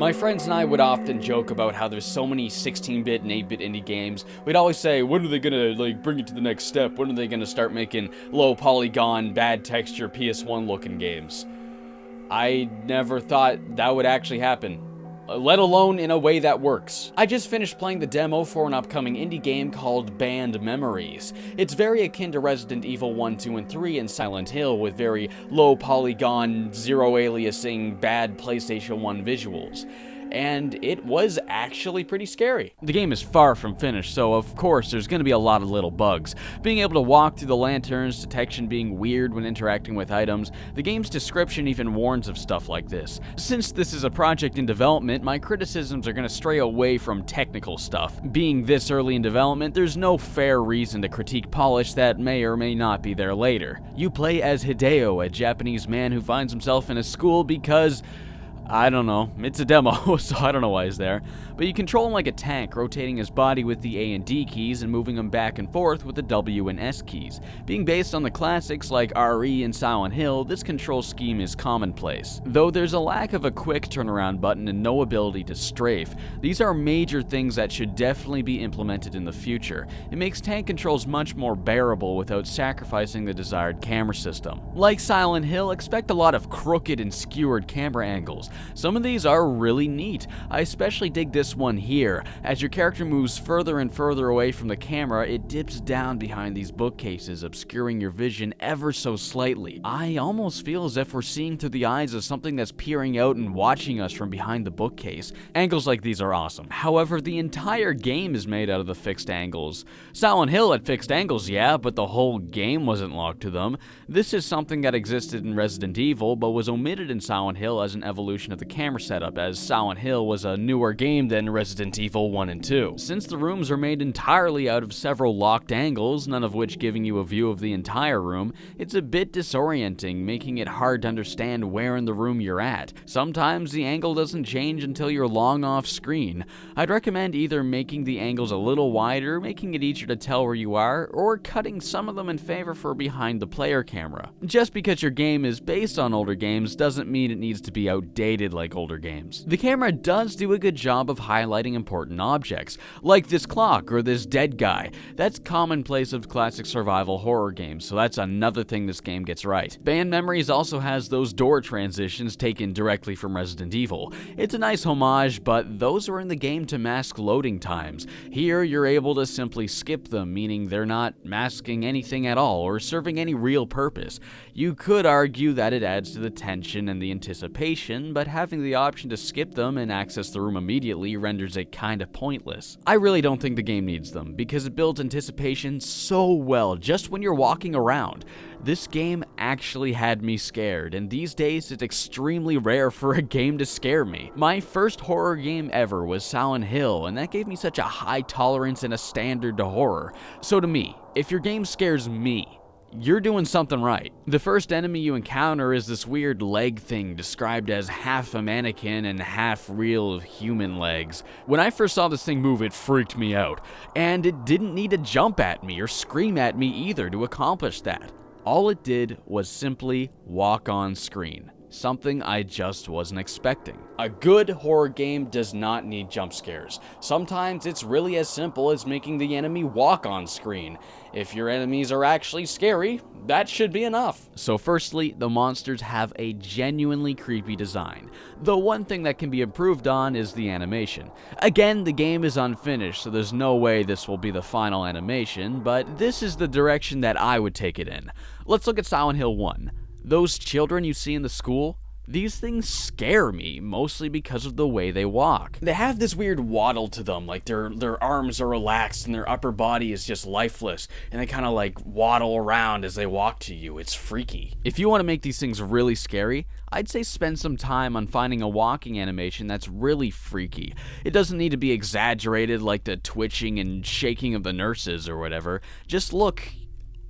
My friends and I would often joke about how there's so many 16-bit and 8-bit indie games. We'd always say, when are they gonna bring it to the next step? When are they gonna start making low polygon, bad texture PS1 looking games? I never thought that would actually happen, let alone in a way that works. I just finished playing the demo for an upcoming indie game called Band Memories. It's very akin to Resident Evil 1, 2, and 3 and Silent Hill with very low polygon, zero aliasing, bad PlayStation 1 visuals. And it was actually pretty scary. The game is far from finished, so of course there's going to be a lot of little bugs. Being able to walk through the lanterns, detection being weird when interacting with items, the game's description even warns of stuff like this. Since this is a project in development, my criticisms are going to stray away from technical stuff. Being this early in development, there's no fair reason to critique polish that may or may not be there later. You play as Hideo, a Japanese man who finds himself in a school because I don't know, it's a demo, so I don't know why he's there. But you control him like a tank, rotating his body with the A and D keys and moving him back and forth with the W and S keys. Being based on the classics like RE and Silent Hill, this control scheme is commonplace. Though there's a lack of a quick turnaround button and no ability to strafe, these are major things that should definitely be implemented in the future. It makes tank controls much more bearable without sacrificing the desired camera system. Like Silent Hill, expect a lot of crooked and skewered camera angles. Some of these are really neat. I especially dig this one here. As your character moves further and further away from the camera, it dips down behind these bookcases, obscuring your vision ever so slightly. I almost feel as if we're seeing through the eyes of something that's peering out and watching us from behind the bookcase. Angles like these are awesome. However, the entire game is made out of the fixed angles. Silent Hill had fixed angles, yeah, but the whole game wasn't locked to them. This is something that existed in Resident Evil, but was omitted in Silent Hill as an evolution of the camera setup, as Silent Hill was a newer game than Resident Evil 1 and 2. Since the rooms are made entirely out of several locked angles, none of which giving you a view of the entire room, it's a bit disorienting, making it hard to understand where in the room you're at. Sometimes the angle doesn't change until you're long off screen. I'd recommend either making the angles a little wider, making it easier to tell where you are, or cutting some of them in favor for behind the player camera. Just because your game is based on older games doesn't mean it needs to be outdated like older games. The camera does do a good job of highlighting important objects, like this clock or this dead guy. That's commonplace of classic survival horror games, so that's another thing this game gets right. Band Memories also has those door transitions taken directly from Resident Evil. It's a nice homage, but those are in the game to mask loading times. Here, you're able to simply skip them, meaning they're not masking anything at all or serving any real purpose. You could argue that it adds to the tension and the anticipation, but having the option to skip them and access the room immediately renders it kinda pointless. I really don't think the game needs them, because it builds anticipation so well just when you're walking around. This game actually had me scared, and these days it's extremely rare for a game to scare me. My first horror game ever was Silent Hill, and that gave me such a high tolerance and a standard to horror. So to me, if your game scares me, you're doing something right. The first enemy you encounter is this weird leg thing described as half a mannequin and half real human legs. When I first saw this thing move, it freaked me out, and it didn't need to jump at me or scream at me either to accomplish that. All it did was simply walk on screen. Something I just wasn't expecting. A good horror game does not need jump scares. Sometimes it's really as simple as making the enemy walk on screen. If your enemies are actually scary, that should be enough. So firstly, the monsters have a genuinely creepy design. The one thing that can be improved on is the animation. Again, the game is unfinished, so there's no way this will be the final animation, but this is the direction that I would take it in. Let's look at Silent Hill 1. Those children you see in the school, these things scare me, mostly because of the way they walk. They have this weird waddle to them, like their arms are relaxed and their upper body is just lifeless, and they kind of like waddle around as they walk to you. It's freaky. If you want to make these things really scary, I'd say spend some time on finding a walking animation that's really freaky. It doesn't need to be exaggerated like the twitching and shaking of the nurses or whatever. Just look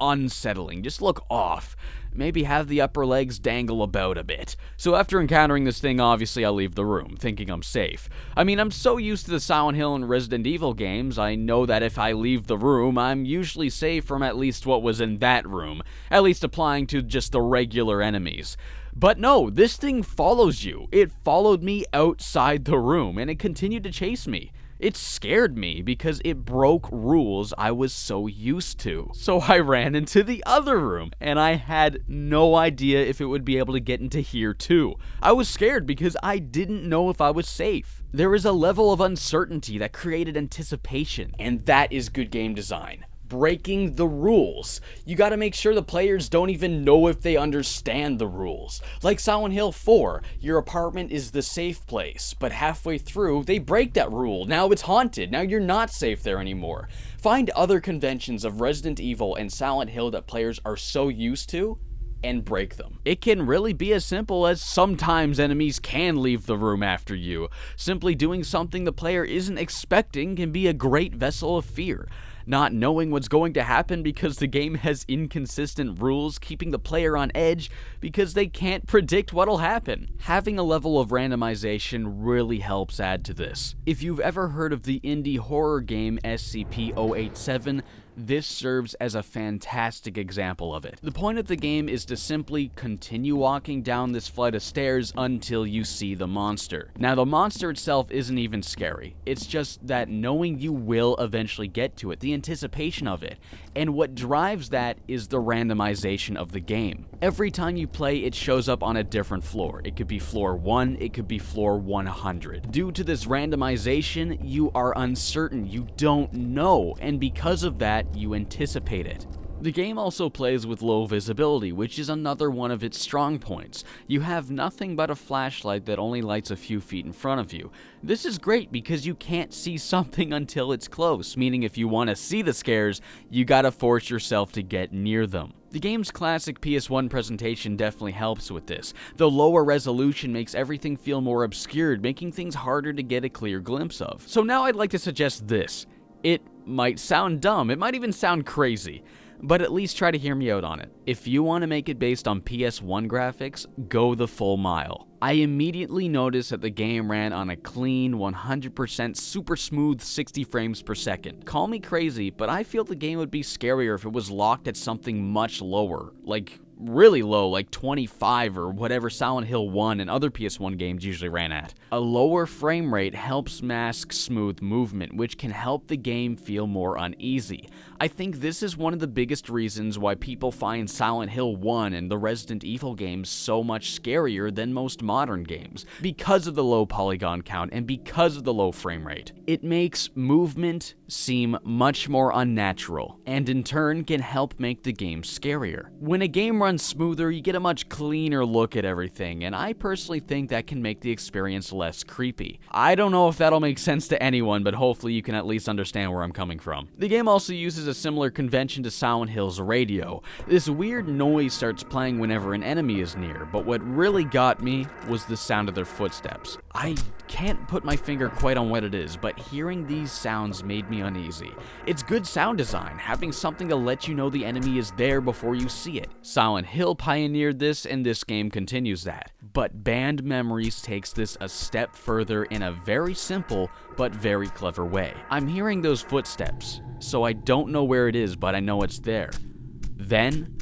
unsettling, just look off. Maybe have the upper legs dangle about a bit. So after encountering this thing, obviously I leave the room, thinking I'm safe. I mean, I'm so used to the Silent Hill and Resident Evil games, I know that if I leave the room, I'm usually safe from at least what was in that room, at least applying to just the regular enemies. But no, this thing follows you. It followed me outside the room, and it continued to chase me. It scared me because it broke rules I was so used to. So I ran into the other room, and I had no idea if it would be able to get into here too. I was scared because I didn't know if I was safe. There is a level of uncertainty that created anticipation, and that is good game design. Breaking the rules. You gotta make sure the players don't even know if they understand the rules. Like Silent Hill 4, your apartment is the safe place, but halfway through, they break that rule. Now it's haunted. Now you're not safe there anymore. Find other conventions of Resident Evil and Silent Hill that players are so used to, and break them. It can really be as simple as sometimes enemies can leave the room after you. Simply doing something the player isn't expecting can be a great vessel of fear. Not knowing what's going to happen because the game has inconsistent rules, keeping the player on edge because they can't predict what'll happen. Having a level of randomization really helps add to this. If you've ever heard of the indie horror game SCP-087, this serves as a fantastic example of it. The point of the game is to simply continue walking down this flight of stairs until you see the monster. Now, the monster itself isn't even scary. It's just that knowing you will eventually get to it, the anticipation of it, and what drives that is the randomization of the game. Every time you play, it shows up on a different floor. It could be floor 1, it could be floor 100. Due to this randomization, you are uncertain, you don't know, and because of that, you anticipate it. The game also plays with low visibility, which is another one of its strong points. You have nothing but a flashlight that only lights a few feet in front of you. This is great because you can't see something until it's close, meaning if you want to see the scares, you gotta force yourself to get near them. The game's classic PS1 presentation definitely helps with this. The lower resolution makes everything feel more obscured, making things harder to get a clear glimpse of. So now I'd like to suggest this. It might sound dumb, it might even sound crazy, but at least try to hear me out on it. If you want to make it based on PS1 graphics, go the full mile. I immediately noticed that the game ran on a clean, 100% super smooth 60 frames per second. Call me crazy, but I feel the game would be scarier if it was locked at something much lower, like really low, like 25 or whatever Silent Hill 1 and other PS1 games usually ran at. A lower frame rate helps mask smooth movement, which can help the game feel more uneasy. I think this is one of the biggest reasons why people find Silent Hill 1 and the Resident Evil games so much scarier than most modern games, because of the low polygon count and because of the low frame rate. It makes movement seem much more unnatural, and in turn can help make the game scarier. When a game runs smoother, you get a much cleaner look at everything, and I personally think that can make the experience less creepy. I don't know if that'll make sense to anyone, but hopefully you can at least understand where I'm coming from. The game also uses a similar convention to Silent Hill's radio. This weird noise starts playing whenever an enemy is near, but what really got me was the sound of their footsteps. I can't put my finger quite on what it is, but hearing these sounds made me uneasy. It's good sound design, having something to let you know the enemy is there before you see it. Silent Hill pioneered this, and this game continues that. But Banned Memories takes this a step further in a very simple but very clever way. I'm hearing those footsteps, so I don't know where it is, but I know it's there. Then,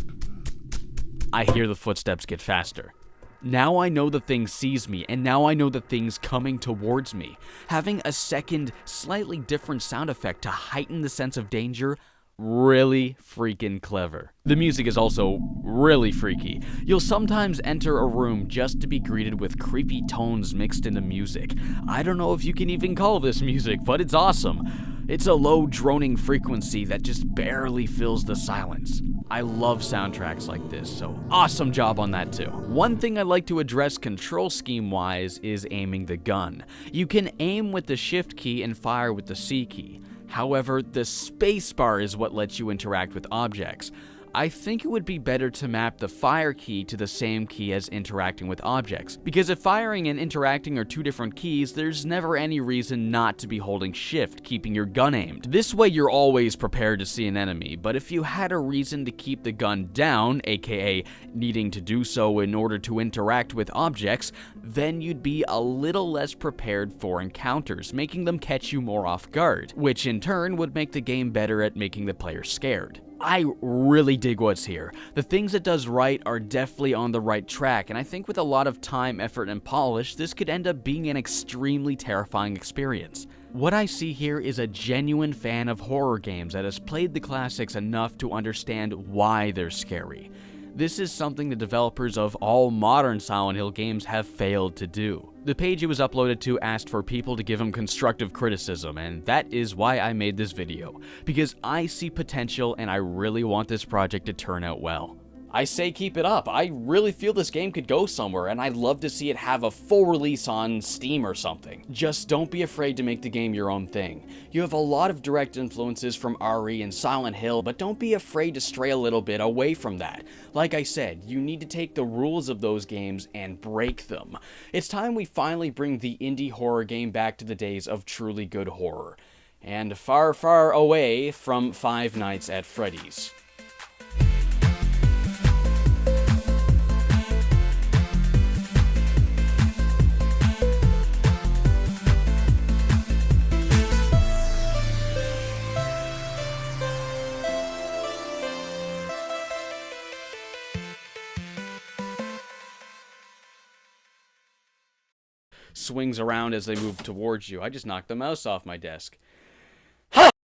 I hear the footsteps get faster. Now I know the thing sees me, and now I know the thing's coming towards me. Having a second, slightly different sound effect to heighten the sense of danger, really freaking clever. The music is also really freaky. You'll sometimes enter a room just to be greeted with creepy tones mixed into music. I don't know if you can even call this music, but it's awesome. It's a low droning frequency that just barely fills the silence. I love soundtracks like this, so awesome job on that too. One thing I'd like to address control scheme wise is aiming the gun. You can aim with the shift key and fire with the C key. However, the spacebar is what lets you interact with objects. I think it would be better to map the fire key to the same key as interacting with objects, because if firing and interacting are two different keys, there's never any reason not to be holding shift, keeping your gun aimed. This way you're always prepared to see an enemy, but if you had a reason to keep the gun down, aka needing to do so in order to interact with objects, then you'd be a little less prepared for encounters, making them catch you more off guard, which in turn would make the game better at making the player scared. I really dig what's here. The things it does right are definitely on the right track, and I think with a lot of time, effort, and polish, this could end up being an extremely terrifying experience. What I see here is a genuine fan of horror games that has played the classics enough to understand why they're scary. This is something the developers of all modern Silent Hill games have failed to do. The page it was uploaded to asked for people to give him constructive criticism, and that is why I made this video, because I see potential and I really want this project to turn out well. I say keep it up. I really feel this game could go somewhere, and I'd love to see it have a full release on Steam or something. Just don't be afraid to make the game your own thing. You have a lot of direct influences from RE and Silent Hill, but don't be afraid to stray a little bit away from that. Like I said, you need to take the rules of those games and break them. It's time we finally bring the indie horror game back to the days of truly good horror. And far, far away from Five Nights at Freddy's. Swings around as they move towards you. I just knocked the mouse off my desk.